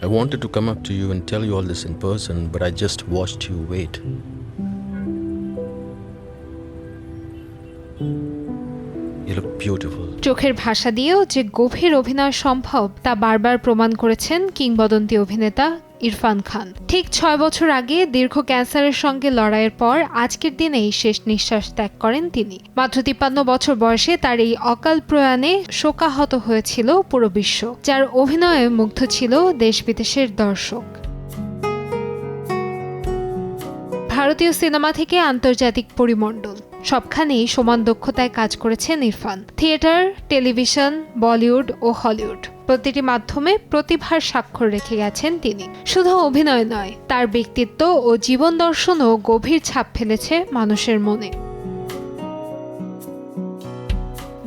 I wanted to come up to you and tell you all this in person, but I just watched you wait. You look beautiful. চোখের ভাষা দিয়েও যে গভীর অভিনয় সম্ভব তা বারবার প্রমাণ করেছেন কিংবদন্তি অভিনেতা ইরফান খান। ঠিক 6 বছর আগে দীর্ঘ ক্যান্সারের সঙ্গে লড়াইয়ের পর আজকের দিনেই শেষ নিঃশ্বাস ত্যাগ করেন তিনি। মাত্র 53 বছর বয়সে তার এই অকাল প্রয়াণে শোকাহত হয়েছিল পুরো বিশ্ব, যার অভিনয়ে মুগ্ধ ছিল দেশ বিদেশের দর্শক। ভারতীয় সিনেমা থেকে আন্তর্জাতিক পরিমণ্ডল সবখানেই সমান দক্ষতায় কাজ করেছেন ইরফান। থিয়েটার, টেলিভিশন, বলিউড ও হলিউড প্রতিটি মাধ্যমে প্রতিভার স্বাক্ষর রেখে গেছেন তিনি। শুধু অভিনয় নয়, তার ব্যক্তিত্ব ও জীবন দর্শনও গভীর ছাপ ফেলেছে মানুষের মনে।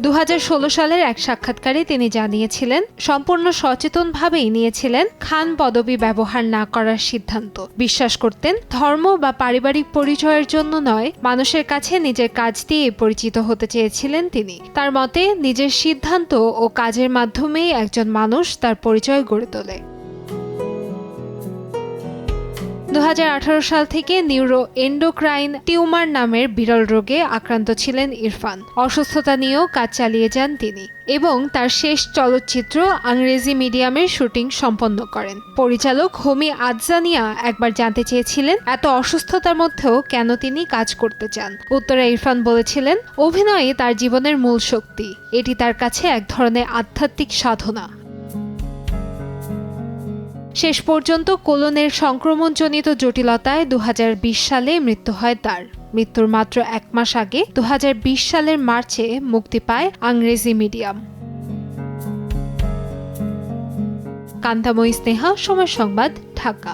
2016 সালের এক সাক্ষাৎকারে তিনি জানিয়েছিলেন, সম্পূর্ণ সচেতনভাবেই নিয়েছিলেন খান পদবি ব্যবহার না করার সিদ্ধান্ত। বিশ্বাস করতেন ধর্ম বা পারিবারিক পরিচয়ের জন্য নয়, মানুষের কাছে নিজের কাজ দিয়ে পরিচিত হতে চেয়েছিলেন তিনি। তার মতে নিজের সিদ্ধান্ত ও কাজের মাধ্যমেই একজন মানুষ তার পরিচয় গড়ে তোলে। 2018 সাল থেকে নিউরো এন্ডোক্রাইন টিউমার নামের বিরল রোগে আক্রান্ত ছিলেন ইরফান। অসুস্থতা নিয়েও কাজ চালিয়ে যান তিনি এবং তার শেষ চলচ্চিত্র ইংরেজি মিডিয়ামের শুটিং সম্পন্ন করেন। পরিচালক হোমি আদজানিয়া একবার জানতে চেয়েছিলেন এত অসুস্থতার মধ্যেও কেন তিনি কাজ করতে চান। উত্তরে ইরফান বলেছিলেন, অভিনয়ে তার জীবনের মূল শক্তি, এটি তার কাছে এক ধরনের আধ্যাত্মিক সাধনা। শেষ পর্যন্ত কোলনের সংক্রমণজনিত জটিলতায় 2020 সালে মৃত্যু হয় তার। মৃত্যুর মাত্র 1 মাস আগে 2020 সালের মার্চে মুক্তি পায় ইংরেজি মিডিয়াম। কান্তাময়ী স্নেহা, সময় সংবাদ, ঢাকা।